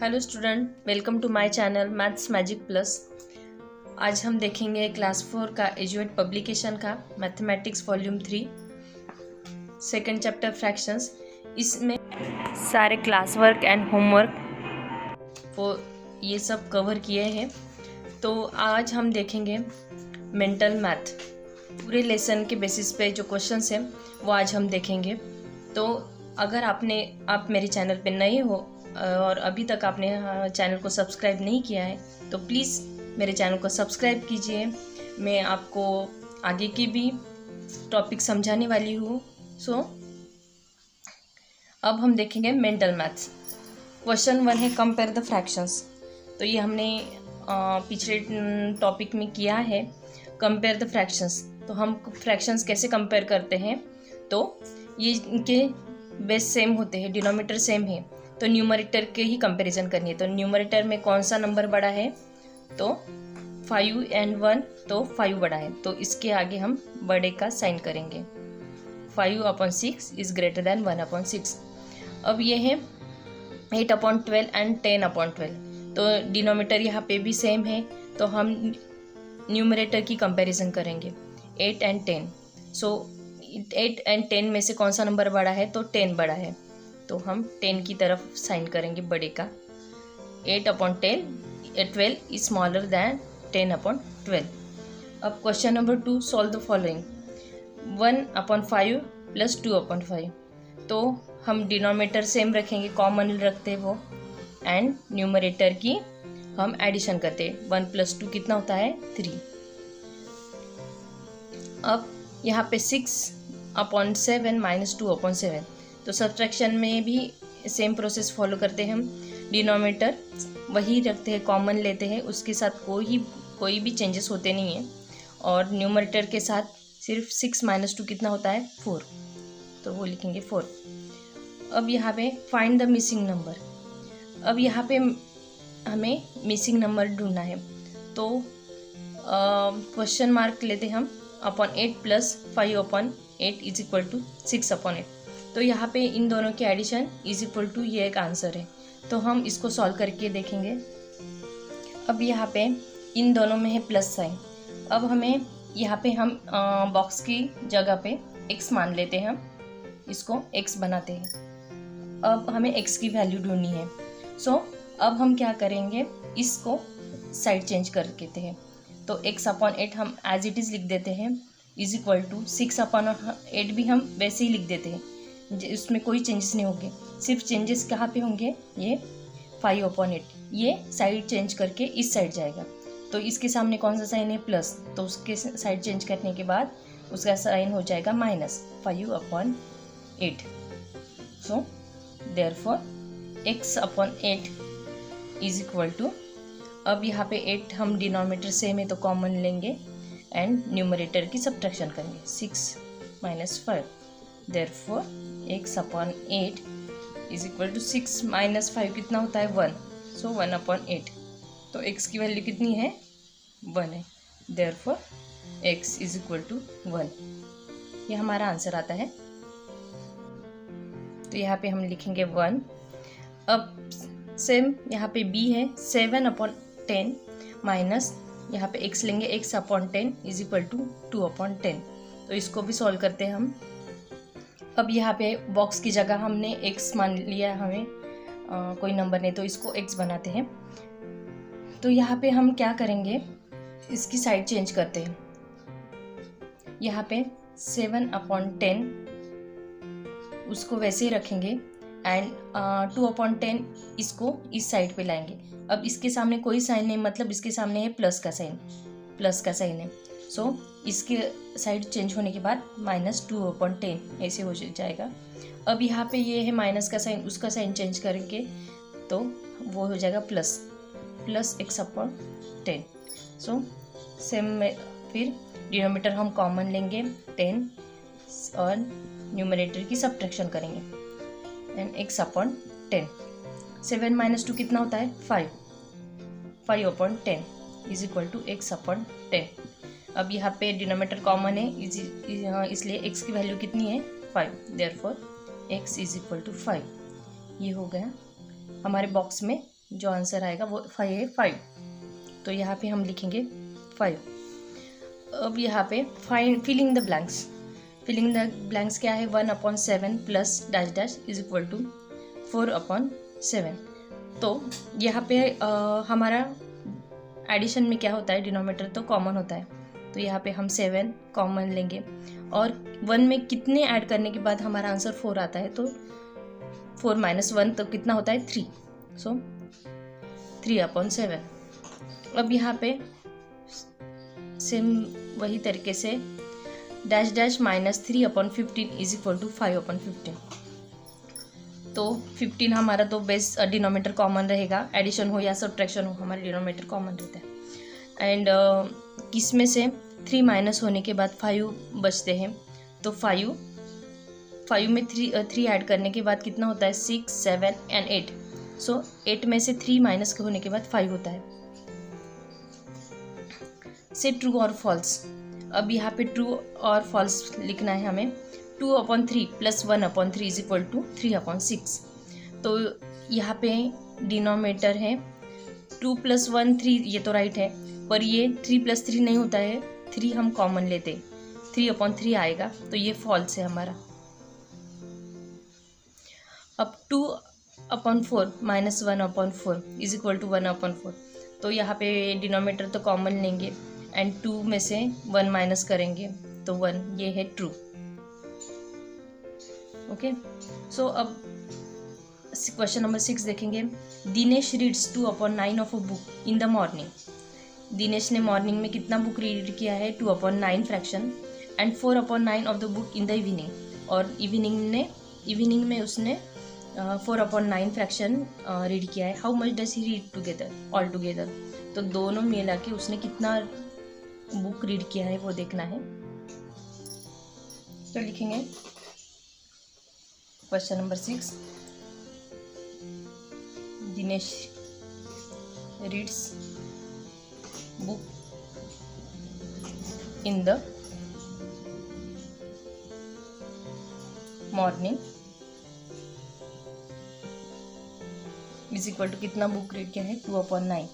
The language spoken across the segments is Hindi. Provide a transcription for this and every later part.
Hello student, welcome to my channel maths magic plus. आज हम देखेंगे क्लास 4 का एजुएट पब्लिकेशन का mathematics volume 3 second chapter fractions. इसमें सारे क्लास वर्क एंड होमवर्क वो ये सब कवर किए हैं। तो आज हम देखेंगे मेंटल मैथ। पूरे लेसन के बेसिस पे जो क्वेश्चंस हैं वो आज हम देखेंगे। तो अगर आप मेरे चैनल पे नए हो और अभी तक आपने चैनल को सब्सक्राइब नहीं किया है तो प्लीज़ मेरे चैनल को सब्सक्राइब कीजिए। मैं आपको आगे की भी टॉपिक समझाने वाली हूँ। सो अब हम देखेंगे मेंटल मैथ्स। क्वेश्चन 1 है कंपेयर द फ्रैक्शंस। तो ये हमने पिछले टॉपिक में किया है, कंपेयर द फ्रैक्शंस। तो हम फ्रैक्शंस कैसे कंपेयर करते हैं, तो ये इनके बेस सेम होते हैं, डिनोमिनेटर सेम है, तो न्यूमरेटर के ही कंपैरिजन करनी है। तो न्यूमरेटर में कौन सा नंबर बड़ा है, तो 5 and 1, तो 5 बड़ा है, तो इसके आगे हम बड़े का साइन करेंगे। 5/6 इज़ ग्रेटर देन 1/6। अब ये है 8/12 एंड 10/12। तो डिनोमिनेटर यहाँ पे भी सेम है, तो हम न्यूमरेटर की कंपैरिजन करेंगे 8 and 10। सो 8 and 10 में से कौन सा नंबर बड़ा है, तो 10 बड़ा है, तो हम 10 की तरफ साइन करेंगे बड़े का। 8/12 इज स्मॉलर दैन 10/12। अब question number 2, solve the following. 1/5 plus 2/5। तो हम डिनोमिनेटर सेम रखेंगे, कॉमन रखते हैं वो, एंड न्यूमरेटर की हम एडिशन करते हैं। 1 + 2 कितना होता है, 3। अब यहाँ पे 6/7 माइनस 2/7। तो सब्ट्रैक्शन में भी सेम प्रोसेस फॉलो करते हैं हम। डिनोमिनेटर वही रखते हैं, कॉमन लेते हैं, उसके साथ कोई भी चेंजेस होते नहीं हैं। और न्यूमरेटर के साथ सिर्फ 6 - 2 कितना होता है, 4, तो वो लिखेंगे 4। अब यहाँ पे फाइंड द मिसिंग नंबर। अब यहाँ पे हमें मिसिंग नंबर ढूंढना है, तो क्वेश्चन मार्क लेते हैं हम। 8 + 5/8 इज इक्वल टू 6/8। तो यहाँ पे इन दोनों के एडिशन इज इक्वल टू ये एक आंसर है, तो हम इसको सॉल्व करके देखेंगे। अब यहाँ पे इन दोनों में है प्लस साइन। अब हमें यहाँ पे हम बॉक्स की जगह पे x मान लेते हैं, हम इसको x बनाते हैं। अब हमें x की वैल्यू ढूंढनी है। सो अब हम क्या करेंगे, इसको साइड चेंज कर देते हैं। तो x/8 हम एज इट इज़ लिख देते हैं, इज इक्वल टू 6/8 भी हम वैसे ही लिख देते हैं, इसमें कोई चेंजेस नहीं होंगे। सिर्फ चेंजेस कहाँ पे होंगे, ये 5/8, ये साइड चेंज करके इस साइड जाएगा। तो इसके सामने कौन सा साइन है, प्लस, तो उसके साइड चेंज करने के बाद उसका साइन हो जाएगा -5/8। So therefore x/8 is equal to, अब यहाँ पे 8 हम डिनोमिनेटर सेम है तो कॉमन लेंगे एंड न्यूमरेटर की सब्ट्रैक्शन करेंगे, 6 - 5। Therefore x/8 is equal to 6 - 5 कितना होता है, 1। सो 1/8। तो x की वैल्यू कितनी है, 1 है। Therefore x is equal to 1। ये हमारा आंसर आता है। तो यहाँ पे हम लिखेंगे 1। अब सेम यहाँ पे b है, 7/10 माइनस यहाँ पे x लेंगे, x/10 इज इक्वल टू 2/10। तो इसको भी सॉल्व करते हैं हम। अब यहाँ पे बॉक्स की जगह हमने x मान लिया, हमें कोई नंबर नहीं, तो इसको x बनाते हैं। तो यहाँ पे हम क्या करेंगे, इसकी साइड चेंज करते हैं। यहाँ पे 7/10 उसको वैसे ही रखेंगे एंड 2/10 इसको इस साइड पे लाएंगे। अब इसके सामने कोई साइन नहीं, मतलब इसके सामने है प्लस का साइन है। सो इसके साइड चेंज होने के बाद -2/10 ऐसे हो जाएगा। अब यहाँ पे ये है माइनस का साइन, उसका साइन चेंज करेंगे तो वो हो जाएगा प्लस x/10। सो सेम में फिर डिनोमिनेटर हम कॉमन लेंगे 10 और न्यूमरेटर की सब्ट्रैक्शन करेंगे एंड x/10। 7 - 2 कितना होता है, 5/10 इज इक्वल टू x/10। अब यहाँ पे डिनोमिनेटर कॉमन है, इसलिए x की वैल्यू कितनी है, 5। Therefore x is equal to 5। ये हो गया हमारे बॉक्स में जो आंसर आएगा वो 5 है 5। तो यहाँ पे हम लिखेंगे 5। अब यहाँ पे filling the blanks. Filling the blanks क्या है, 1/7 plus dash dash is equal to 4/7। तो यहाँ पे हमारा एडिशन में क्या होता है, डिनोमिनेटर तो कॉमन होता है, तो यहाँ पे हम 7 कॉमन लेंगे और 1 में कितने ऐड करने के बाद हमारा आंसर 4 आता है, तो 4 - 1 तो कितना होता है 3। सो 3/7। अब यहाँ पे सेम वही तरीके से dash dash -3/15 is equal to 5/15। तो 15 हमारा तो बेस डिनोमिनेटर कॉमन रहेगा, एडिशन हो या सब्ट्रैक्शन हो हमारा डिनोमिनेटर कॉमन रहता है। एंड किसमें से 3 माइनस होने के बाद 5 बचते हैं, तो 5 में 3 ऐड करने के बाद कितना होता है 6, 7 एंड 8। सो 8 में से 3 माइनस होने के बाद 5 होता है। से ट्रू और फॉल्स। अब यहाँ पे ट्रू और फॉल्स लिखना है हमें। 2/3 प्लस 1/3 इज इक्वल टू 3/6। तो यहाँ पे डिनोमिनेटर है 2 + 1 3, ये तो राइट है, पर ये 3 + 3 नहीं होता है, 3 हम कॉमन लेते, 3/3 आएगा, तो ये फॉल्स है हमारा। अब 2/4 माइनस 1/4 इज इक्वल टू 1/4। तो यहाँ पे डिनोमिनेटर तो कॉमन लेंगे एंड 2 में से 1 माइनस करेंगे तो 1, ये है ट्रू। ओके, सो अब क्वेश्चन नंबर 6 देखेंगे। Dinesh reads 2/9 of a book in the morning. Dinesh ने मॉर्निंग में कितना बुक रीड किया है, 2/9 fraction, and 4/9 of the book in the evening. और इवनिंग में उसने 4/9 फ्रैक्शन रीड किया है। How much does he read together, all together. तो दोनों मिला के उसने कितना बुक रीड किया है वो देखना है। तो लिखेंगे question number 6, Dinesh reads book in the morning is equal to कितना बुक रीड किया है 2/9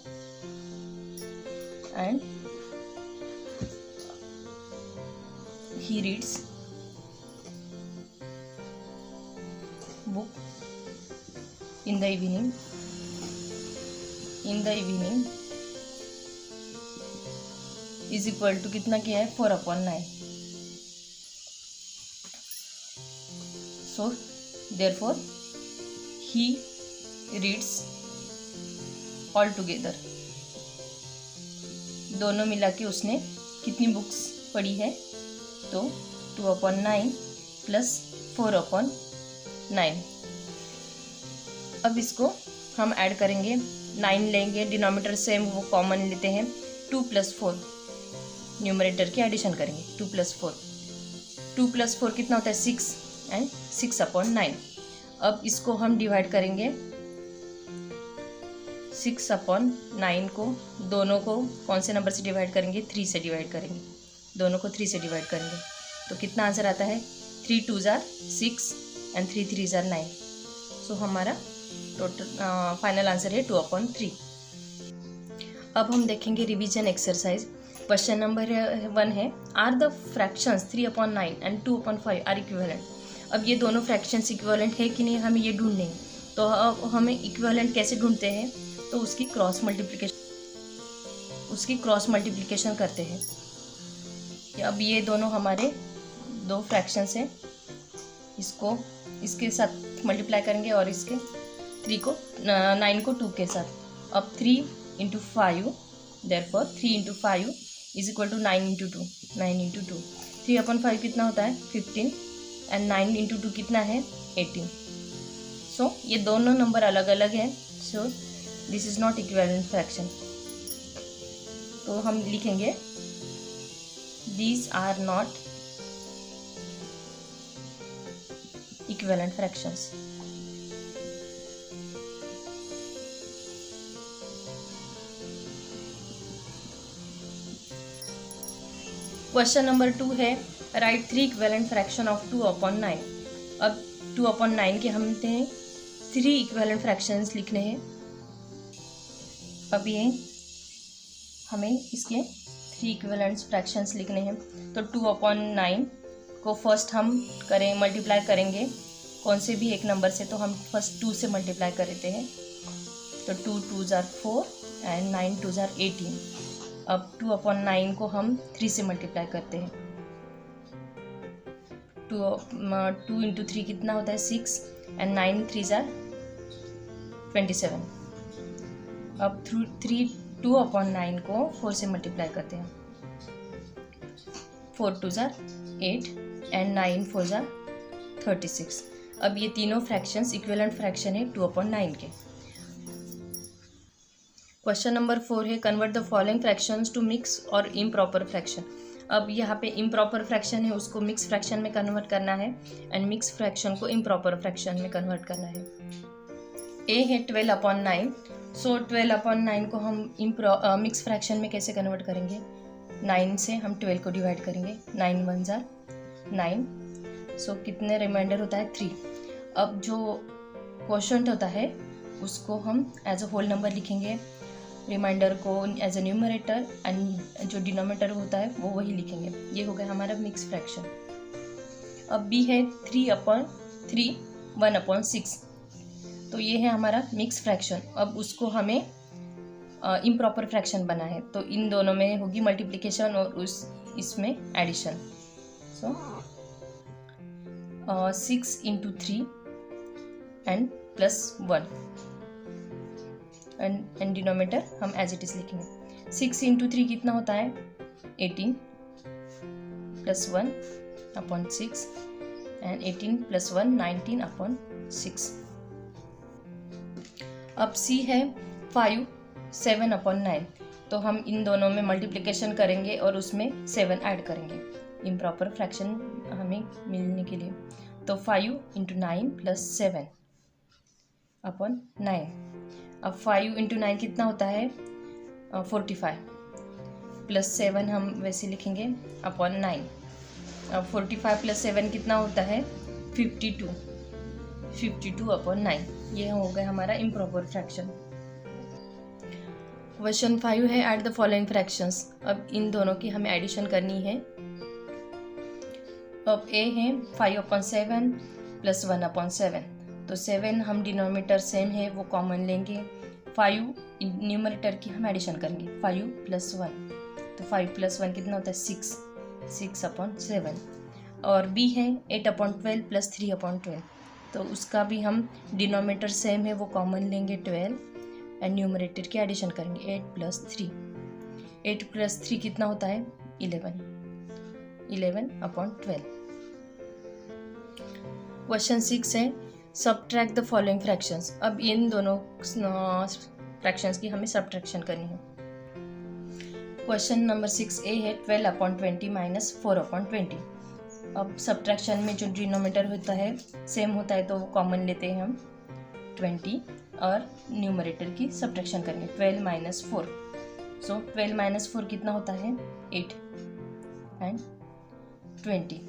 and he reads book in the evening is equal to कितना किया है 4/9। so therefore he reads all together। दोनों मिला के उसने कितनी बुक्स पढ़ी है, तो 2/9 प्लस 4/9। अब इसको हम ऐड करेंगे, 9 लेंगे, डिनोमिनेटर सेम वो कॉमन लेते हैं, 2 + 4 न्यूमरेटर की एडिशन करेंगे, 2 + 4। 2 + 4 कितना होता है 6 एंड 6/9। अब इसको हम डिवाइड करेंगे, 6/9 को दोनों को कौन से नंबर से डिवाइड करेंगे, 3 से डिवाइड करेंगे, दोनों को 3 से डिवाइड करेंगे, तो कितना आंसर आता है 3 × 2 = 6 एंड 3 × 3 = 9। सो हमारा टोटल फाइनल आंसर है 2/3। अब हम देखेंगे रिवीजन एक्सरसाइज। क्वेश्चन नंबर 1 है, are the fractions 3/9 and 2/5 are equivalent. अब ये दोनों फ्रैक्शंस इक्विवेलेंट है कि नहीं, हमें ये ढूंढने हैं। तो अब हमें इक्विवेलेंट कैसे ढूंढते हैं, तो उसकी क्रॉस मल्टीप्लिकेशन करते हैं। अब ये दोनों हमारे 2 फ्रैक्शंस हैं, इसको इसके साथ मल्टीप्लाई करेंगे और इसके 9 को 2 के साथ। अब 3 × 5, देयरफॉर 3 × 5 इज इक्वल टू 9 × 2, 9 × 2। 3/5 कितना होता है 15 एंड 9 × 2 कितना है 18। सो ये दोनों नंबर अलग अलग हैं, so this is not equivalent fraction. तो हम लिखेंगे these are not equivalent fractions। Question number 2 है, राइट 3 इक्विवेलेंट फ्रैक्शन ऑफ 2/9। अब 2/9 के हम 3 इक्विवेलेंट फ्रैक्शंस लिखने हैं। अब ये हमें इसके 3 इक्विवेलेंट फ्रैक्शंस लिखने हैं। तो 2/9 को फर्स्ट हम मल्टीप्लाई करेंगे कौन से भी एक नंबर से, तो हम फर्स्ट 2 से मल्टीप्लाई कर देते हैं। तो 2 2s are 4 and 9 2s are 18। अब 2/9 को हम 3 से मल्टीप्लाई करते हैं। 2 इंटू 3 कितना होता है 6 एंड 9 3s are 27। अब 2/9 को 4 से मल्टीप्लाई करते हैं। 4 2s are 8 and 9 4s are 36। अब ये तीनों फ्रैक्शंस इक्विवेलेंट फ्रैक्शन है 2/9 के। क्वेश्चन नंबर 4 है convert the following fractions to mix और इम्प्रॉपर फ्रैक्शन। अब यहाँ पे इम्प्रॉपर फ्रैक्शन है उसको मिक्स फ्रैक्शन में कन्वर्ट करना है एंड मिक्स फ्रैक्शन को इम्प्रॉपर फ्रैक्शन में कन्वर्ट करना है। ए है 12/9। सो 12/9 को हम मिक्स फ्रैक्शन में कैसे कन्वर्ट करेंगे? 9 से हम 12 को डिवाइड करेंगे। 9 1s are 9। सो कितने रिमाइंडर होता है 3। अब जो क्वोशंट होता है उसको हम एज अ होल नंबर लिखेंगे, रिमाइंडर को एज अ न्यूमरेटर एंड जो डिनोमिनेटर होता है वो वही लिखेंगे। ये हो गया हमारा मिक्स फ्रैक्शन। अब बी है 3/3 1/6। तो ये है हमारा मिक्स फ्रैक्शन। अब उसको हमें इम्प्रॉपर फ्रैक्शन बना है, तो इन दोनों में होगी मल्टीप्लिकेशन और इसमें addition. So 6 into 3 and +1 and denominator हम एज इट इज लिखेंगे। 6 इंटू 3 कितना होता है 18 +1/6 एंड 18 +1 19/6। अब सी है 5 7/9। तो हम इन दोनों में मल्टीप्लिकेशन करेंगे और उसमें 7 ऐड करेंगे इम्प्रॉपर फ्रैक्शन हमें मिलने के लिए। तो 5 इंटू 9 +7/9। अब 5 इंटू 9 कितना होता है 45 +7 हम वैसे लिखेंगे /9। अब 45 + 7 कितना होता है 52/9। ये हो गया हमारा इम्प्रॉपर फ्रैक्शन। क्वेश्चन 5 है ऐड द फॉलोइंग फ्रैक्शंस। अब इन दोनों की हमें एडिशन करनी है। अब ए है 5/7 + 1/7। तो 7 हम डिनोमिनेटर सेम है वो कॉमन लेंगे। 5 न्यूमरेटर की हम एडिशन करेंगे 5 + 1। तो 5 + 1 कितना होता है 6/7। और बी है 8/12 + 3/12। तो उसका भी हम डिनोमिनेटर सेम है वो कॉमन लेंगे 12 एंड न्यूमरेटर की एडिशन करेंगे 8 + 3। 8 + 3 कितना होता है 11/12। क्वेश्चन 6 है सब्ट्रैक्ट द फॉलोइंग फ्रैक्शंस। अब इन दोनों फ्रैक्शंस की हमें सब्ट्रैक्शन करनी है। क्वेश्चन नंबर 6A है 12/20 - 4/20। अब सब्ट्रैक्शन में जो डिनोमिनेटर होता है सेम होता है तो वो कॉमन लेते हैं हम 20 और न्यूमरेटर की सब्ट्रैक्शन करेंगे 12 - 4। सो 12 - 4 कितना होता है 8 एंड 20।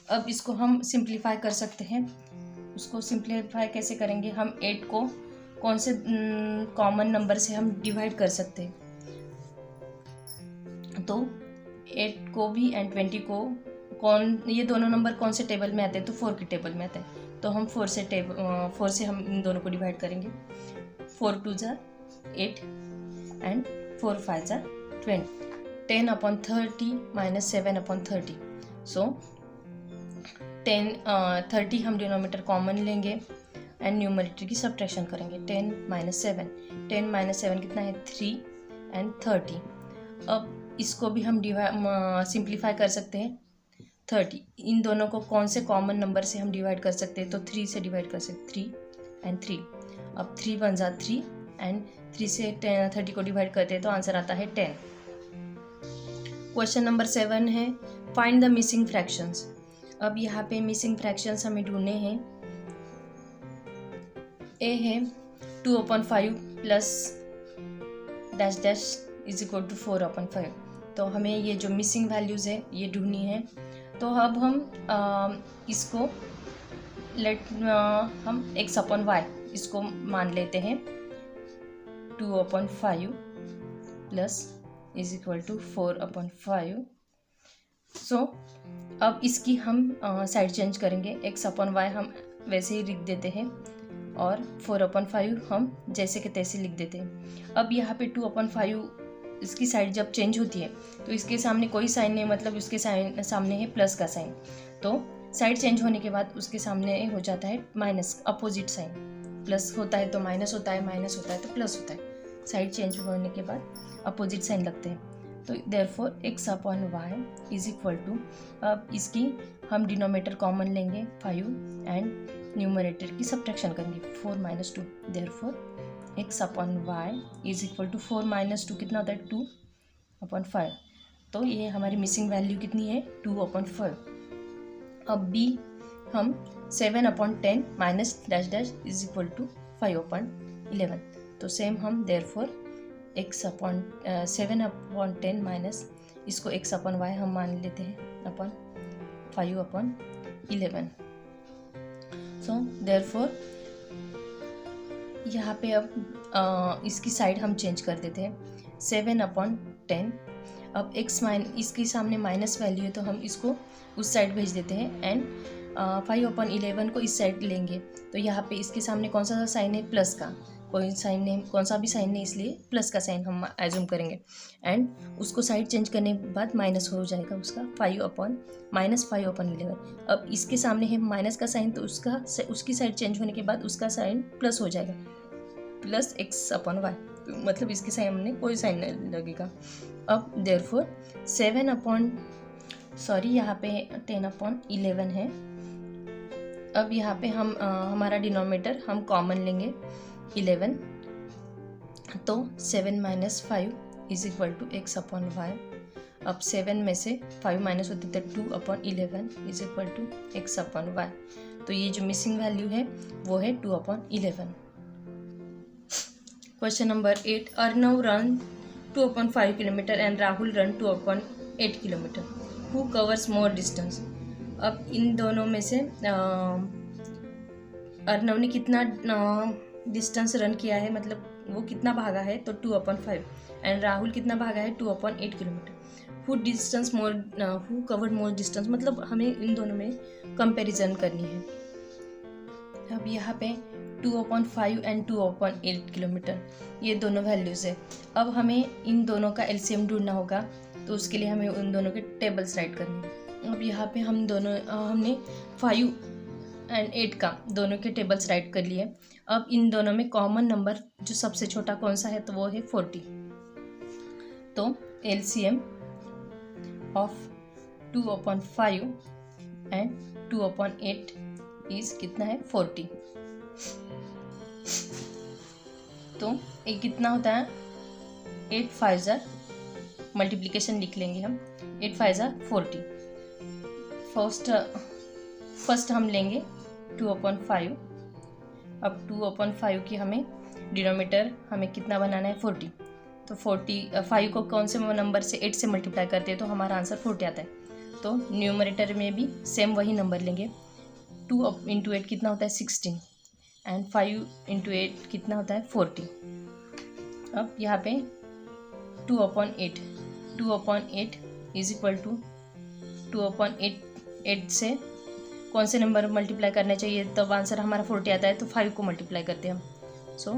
अब इसको हम सिंप्लीफाई कर सकते हैं। उसको सिंप्लीफाई कैसे करेंगे? हम 8 को कौन से कॉमन नंबर से हम डिवाइड कर सकते हैं? तो 8 को भी एंड 20 को ये दोनों नंबर कौन से टेबल में आते हैं? तो 4 के टेबल में आते हैं। तो हम 4 से हम इन दोनों को डिवाइड करेंगे। 4 2s are 8 and 4 5s are 20। 10/30 - 7/30। सो 30 हम डिनोमिनेटर कॉमन लेंगे एंड न्यूमरेटर की सब्ट्रैक्शन करेंगे 10 - 7। 10 - 7 कितना है 3 एंड 30। अब इसको भी हम सिंप्लीफाई कर सकते हैं 30। इन दोनों को कौन से कॉमन नंबर से हम डिवाइड कर सकते हैं? तो 3 से डिवाइड कर सकते 3 एंड 3। अब 3 1s are 3 एंड 3 से 30 को डिवाइड करते हैं तो आंसर आता है 10। क्वेश्चन नंबर 7 है फाइंड द मिसिंग फ्रैक्शंस। अब यहाँ पे मिसिंग फ्रैक्शंस हमें ढूंढने हैं। ए है 2/5 plus dash dash is equal to 4/5। तो हमें ये जो मिसिंग वैल्यूज़ है ये ढूंढनी है। तो अब हम इसको हम x/y इसको मान लेते हैं 2/5 प्लस इज इक्वल टू 4/5। सो अब इसकी हम साइड चेंज करेंगे, x/y हम वैसे ही लिख देते हैं और 4/5 हम जैसे के तैसे लिख देते हैं। अब यहाँ पे 2/5 इसकी साइड जब चेंज होती है तो इसके सामने कोई साइन नहीं, मतलब उसके सामने है प्लस का साइन। तो साइड चेंज होने के बाद उसके सामने हो जाता है माइनस, अपोजिट साइन। प्लस होता है तो माइनस होता है, माइनस होता है तो प्लस होता है। साइड चेंज होने के बाद अपोजिट साइन लगते हैं। तो therefore x/y is equal to, अब इसकी हम डिनोमिनेटर कॉमन लेंगे 5 एंड न्यूमरेटर की सब्ट्रैक्शन करेंगे 4 - 2। Therefore x/y is equal to 4 - 2 कितना होता है 2/5। तो ये हमारी मिसिंग वैल्यू कितनी है 2/5। अब b हम 7/10 minus dash dash is equal to 5/11। तो सेम हम देयरफॉर x/7/10 माइनस इसको x/y हम मान लेते हैं अपन 5/11। सो देयरफॉर यहाँ पे अब इसकी साइड हम चेंज कर देते हैं 7/10। अब इसके सामने माइनस वैल्यू है तो हम इसको उस साइड भेज देते हैं एंड 5/11 को इस साइड लेंगे। तो यहाँ पे इसके सामने कौन सा साइन है प्लस का, कोई साइन नहीं, कौन सा भी साइन नहीं, इसलिए प्लस का साइन हम एज्यूम करेंगे एंड उसको साइड चेंज करने के बाद माइनस हो जाएगा उसका 5/11। अब इसके सामने है माइनस का साइन तो उसकी साइड चेंज होने के बाद उसका साइन प्लस हो जाएगा, प्लस x/y, मतलब इसके सामने कोई साइन नहीं लगेगा। अब देयरफॉर यहाँ पे 10/11 है। अब यहाँ पे हम हमारा डिनोमिनेटर हम कॉमन लेंगे 11। तो 7 - 5 इज इक्वल टू x/y। अब 7 में से 5 माइनस होते थे 2/11 इज इक्वल टू x/y। तो ये जो मिसिंग वैल्यू है वो है 2/11। Question number 8, Arnav run 2/5 kilometre and Rahul run 2/8 kilometre. Who covers more distance. अब इन दोनों में से अर्नव ने कितना डिस्टेंस रन किया है, मतलब वो कितना भागा है, तो 2/5 एंड राहुल कितना भागा है 2/8 kilometre. Who covered more distance, मतलब हमें इन दोनों में कंपैरिजन करनी है। अब यहाँ पे 2/5 एंड 2/8 किलोमीटर ये दोनों वैल्यूज़ है। अब हमें इन दोनों का एलसीएम ढूंढना होगा, तो उसके लिए हमें उन दोनों के टेबल्स राइट करने हैं। अब यहाँ पे हमने 5 एंड 8 का दोनों के टेबल्स राइट कर लिए। अब इन दोनों में कॉमन नंबर जो सबसे छोटा कौन सा है, तो वो है 40। तो एलसीएम ऑफ 2/5 एंड 2/8 इज कितना है 40। तो ये कितना होता है 8 5 मल्टीप्लिकेशन लिख लेंगे हम, 8 5 40। फर्स्ट हम लेंगे 2/5। अब 2/5 की हमें डिनोमिनेटर हमें कितना बनाना है 40। तो 5 को कौन से नंबर से 8 से मल्टीप्लाई करते हैं तो हमारा आंसर 40 आता है। तो न्यूमरेटर में भी सेम वही नंबर लेंगे। 2 × 8 कितना होता है 16 एंड 5 × 8 कितना होता है 40। अब यहाँ पे 2/8 इज इक्वल टू 2/8 से कौन से नंबर मल्टीप्लाई करना चाहिए, तब आंसर हमारा 40 आता है। तो 5 को मल्टीप्लाई करते हैं हम। सो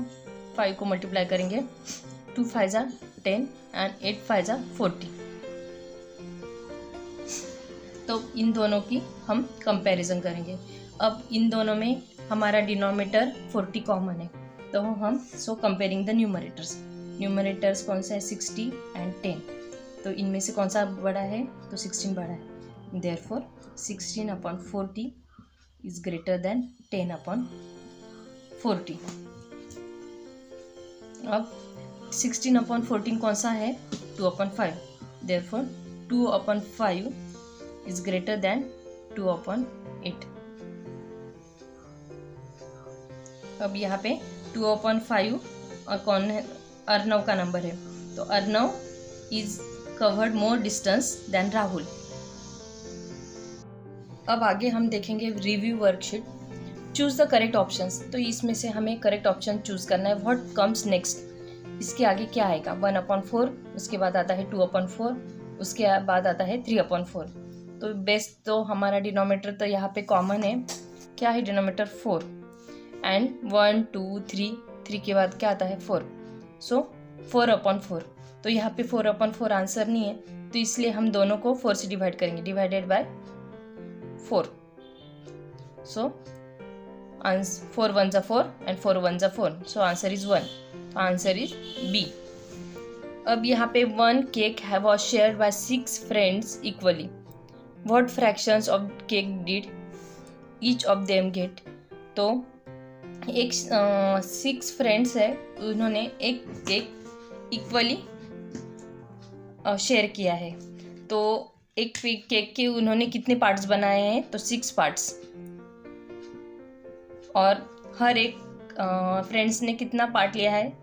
5 को मल्टीप्लाई करेंगे 2 5 10 एंड 8 5 40। तो इन दोनों की हम कंपैरिजन करेंगे। अब इन दोनों में हमारा डिनोमिनेटर 40 कॉमन है, तो हम कंपेयरिंग द न्यूमरेटर्स कौन सा है 60 एंड 10। तो इनमें से कौन सा बड़ा है, तो 16 बड़ा है। Therefore 16/40 is greater than 10/40। अब 16/14 कौन सा है 2/5। Therefore 2/5 is greater than 2/8। अब यहाँ पे 2/5 और कौन है, अर्नव का नंबर है। तो Arnav is covered more distance than Rahul. अब आगे हम देखेंगे review worksheet. Choose the correct options. तो इसमें से हमें करेक्ट ऑप्शन चूज करना है। व्हाट कम्स नेक्स्ट, इसके आगे क्या आएगा, 1/4, उसके बाद आता है 2/4, उसके बाद आता है 3/4। तो बेस्ट तो हमारा डिनोमीटर तो यहाँ पे कॉमन है, क्या है डिनोमीटर 4, एंड 1 2 3 के बाद क्या आता है 4, सो 4/4। तो यहाँ पे 4/4 आंसर नहीं है, तो इसलिए हम दोनों को 4 से डिवाइड करेंगे, डिवाइडेड बाय 4। सो 4 1 जा 4 एंड 4 1 जा 4, so answer is 1। Answer is B. अब यहाँ पे 1 cake was shared by 6 friends equally. What fractions of cake did each of them get? तो एक 6 फ्रेंड्स है, उन्होंने एक केक इक्वली शेयर किया है। तो एक केक के उन्होंने कितने पार्ट्स बनाए हैं, तो 6 पार्ट्स, और हर एक फ्रेंड्स ने कितना पार्ट लिया है,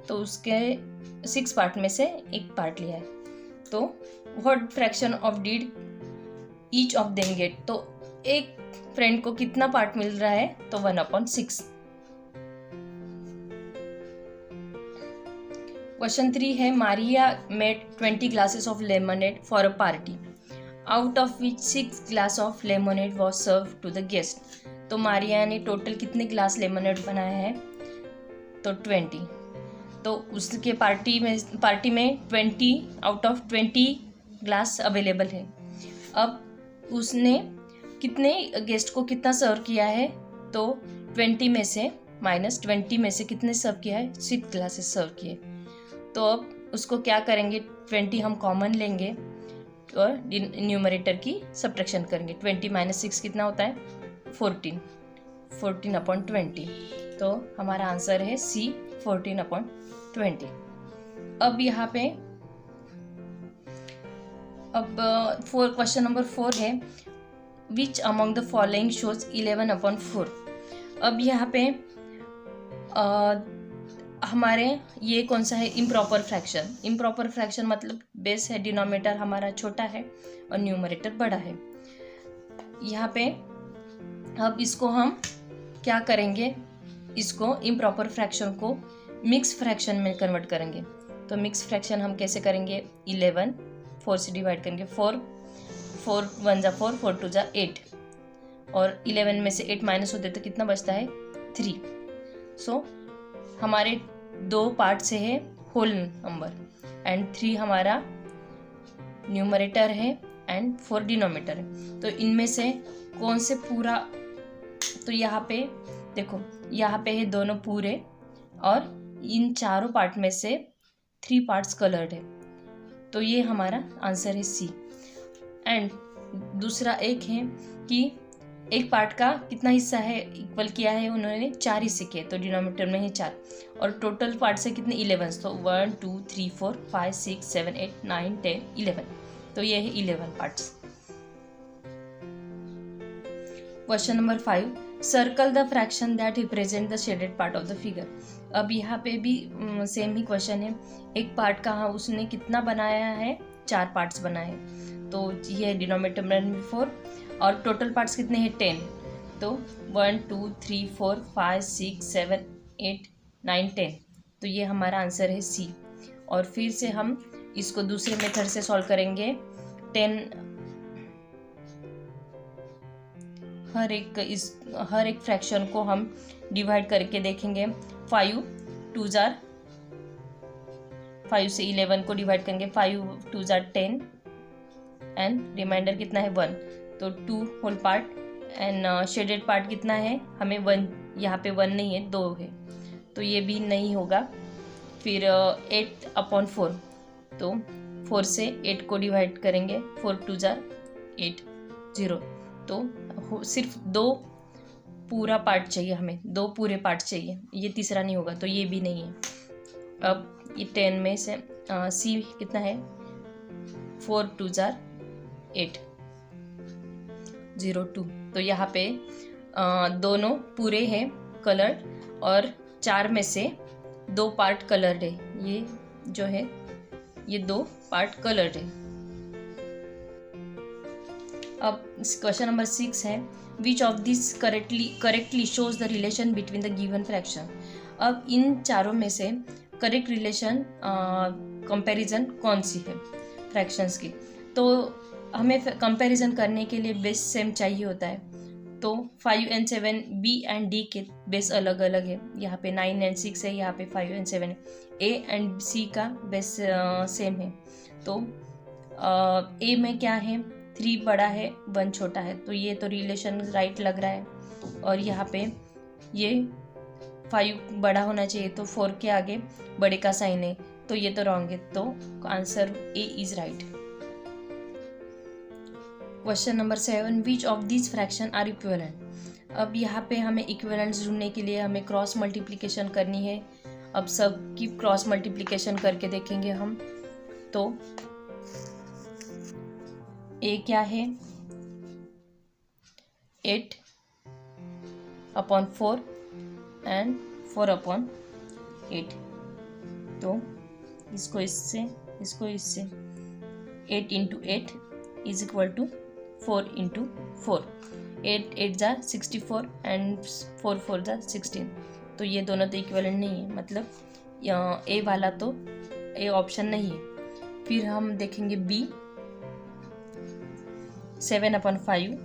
तो उसके 6 पार्ट में से एक पार्ट लिया है। तो what fraction of did each of them get, तो एक फ्रेंड को कितना पार्ट मिल रहा है, तो 1/6। क्वेश्चन 3 है, Maria made 20 glasses of lemonade for a party, out of which 6 glass of lemonade was serve to the guest. तो मारिया ने टोटल कितने ग्लास लेमनेड बनाया है, तो 20। तो उसके पार्टी में 20 आउट ऑफ 20 ग्लास अवेलेबल है। अब उसने कितने गेस्ट को कितना सर्व किया है, तो 20 में से -20 में से कितने सर्व किया है, 6 ग्लासेस सर्व किए। तो अब उसको क्या करेंगे, 20 हम कॉमन लेंगे और न्यूमरेटर की सब्ट्रैक्शन करेंगे। 20 - 6 कितना होता है, 14/20। तो हमारा आंसर है सी, 14/20। अब यहाँ पे क्वेश्चन नंबर 4 है, which among the following shows 11/4। अब यहाँ पे हमारे ये कौन सा है, इम्प्रॉपर फ्रैक्शन। इम्प्रॉपर फ्रैक्शन मतलब बेस है, डिनोमिनेटर हमारा छोटा है और न्यूमरेटर बड़ा है। यहाँ पे अब इसको हम क्या करेंगे, इसको इम्प्रॉपर फ्रैक्शन को मिक्स फ्रैक्शन में कन्वर्ट करेंगे। तो मिक्स फ्रैक्शन हम कैसे करेंगे, 11 4 से डिवाइड करेंगे, 4 1 जा 4, 4 2 जा 8, और 11 में से 8 माइनस होते तो कितना बचता है, 3। सो हमारे 2 पार्ट से है होल नंबर, एंड 3 हमारा न्यूमरेटर है एंड 4 डिनोमिनेटर है। तो इनमें से कौन से पूरा, तो यहाँ पे देखो, यहाँ पे है दोनों पूरे, और इन चारों पार्ट में से 3 पार्ट्स कलर्ड है। तो ये हमारा आंसर है सी। एंड दूसरा एक है कि एक पार्ट का कितना हिस्सा है, इक्वल किया है उन्होंने 4 हिस्से किए, तो डिनोमिनेटर में है 4, और टोटल पार्ट्स है कितने, 11। तो 1 2 3 4 5 6 7 8 9 10 11। तो ये है 11 parts. Question number 5, circle the fraction that represent the shaded part of the figure. अब यहाँ पे भी सेम ही क्वेश्चन है, एक पार्ट का उसने कितना बनाया है, 4 पार्ट्स बनाए हैं। तो ये डिनोमिनेटर में 4, और टोटल पार्ट्स कितने हैं, 10। तो 1 2 3 4 5 6 7 8 9 10। तो ये हमारा आंसर है सी। और फिर से हम इसको दूसरे मेथड से सॉल्व करेंगे। 10 हर एक फ्रैक्शन को हम डिवाइड करके देखेंगे। 5 2 जार 5 से 11 को डिवाइड करेंगे, 5 2 जार 10, एंड रिमाइंडर कितना है, 1। तो 2 whole part, and shaded part कितना है, हमें 1, यहाँ पे 1 नहीं है, 2 है, तो ये भी नहीं होगा। फिर 8/4, तो 4 से 8 को डिवाइड करेंगे, 4 2 जार 8 0। तो सिर्फ 2 पूरा पार्ट चाहिए, हमें 2 पूरे पार्ट चाहिए, ये तीसरा नहीं होगा, तो ये भी नहीं है। अब ये 10 में से सी कितना है, 4 2 जार 8 0 2। तो यहाँ पे दोनों पूरे हैं कलर्ड, और 4 में से 2 पार्ट कलर्ड है। ये जो है, ये 2 पार्ट कलर्ड है। अब क्वेश्चन नंबर 6 है, विच of this correctly shows the relation between the given fraction. अब इन चारों में से करेक्ट रिलेशन कंपैरिजन कौन सी है फ्रैक्शंस की। तो हमें कंपैरिजन करने के लिए बेस सेम चाहिए होता है। तो 5 एंड 7 बी एंड डी के बेस अलग अलग है। यहाँ पे 9 एंड 6 है, यहाँ पे 5 एंड 7 है। ए एंड सी का बेस सेम है। तो ए में क्या है, 3 बड़ा है 1 छोटा है, तो ये तो रिलेशन राइट लग रहा है। और यहाँ पे ये 5 बड़ा होना चाहिए, तो 4 के आगे बड़े का साइन है, तो ये तो रॉन्ग है। तो answer A is right. Question number 7, which of this fraction are equivalent. अब यहाँ पे हमें इक्विवेलेंट्स ढूंढने के लिए हमें क्रॉस मल्टीप्लिकेशन करनी है। अब सब की क्रॉस मल्टीप्लिकेशन करके देखेंगे हम। तो ए क्या है, 8/4 एंड 4/8। तो इसको इससे 8 × 8 इज इक्वल टू 4 × 4। 8 8 जा 64 एंड 4 4 जा 16। तो ये दोनों तो इक्विवेलेंट नहीं है, मतलब ए वाला तो ए ऑप्शन नहीं है। फिर हम देखेंगे बी, 7/5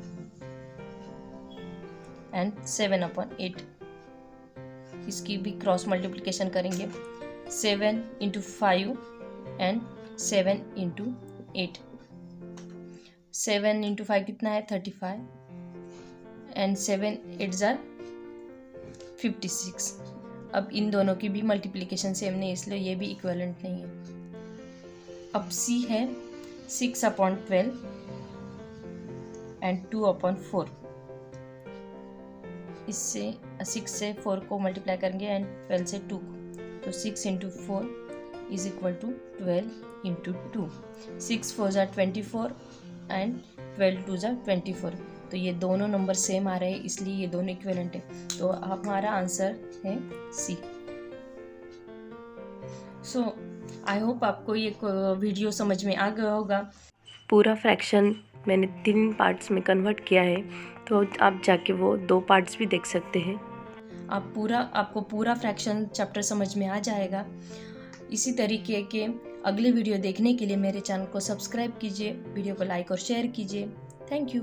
एंड 7/8। इसकी भी क्रॉस मल्टीप्लिकेशन करेंगे। 7 × 5 एंड 7 × 8। 7 × 5 कितना है, 35 एंड 7 8 जार 56। अब इन दोनों की भी मल्टीप्लिकेशन सेम नहीं, इसलिए ये भी इक्विवेलेंट नहीं है। अब सी है 6/12 एंड 2/4। इससे 6 से 4 को मल्टीप्लाई करेंगे एंड 12 से 2 को, तो 6 × 4 इज इक्वल टू 12 × 2। 6 4 जार 24 एंड 12 2 जार 24। तो ये दोनों नंबर सेम आ रहे हैं, इसलिए ये दोनों इक्विवेलेंट है। तो हमारा आंसर है सी। सो आई होप आपको ये वीडियो समझ में आ गया होगा। पूरा फ्रैक्शन मैंने 3 पार्ट्स में कन्वर्ट किया है, तो आप जाके वो 2 पार्ट्स भी देख सकते हैं। आपको पूरा फ्रैक्शन चैप्टर समझ में आ जाएगा। इसी तरीके के अगले वीडियो देखने के लिए मेरे चैनल को सब्सक्राइब कीजिए, वीडियो को लाइक और शेयर कीजिए। Thank you.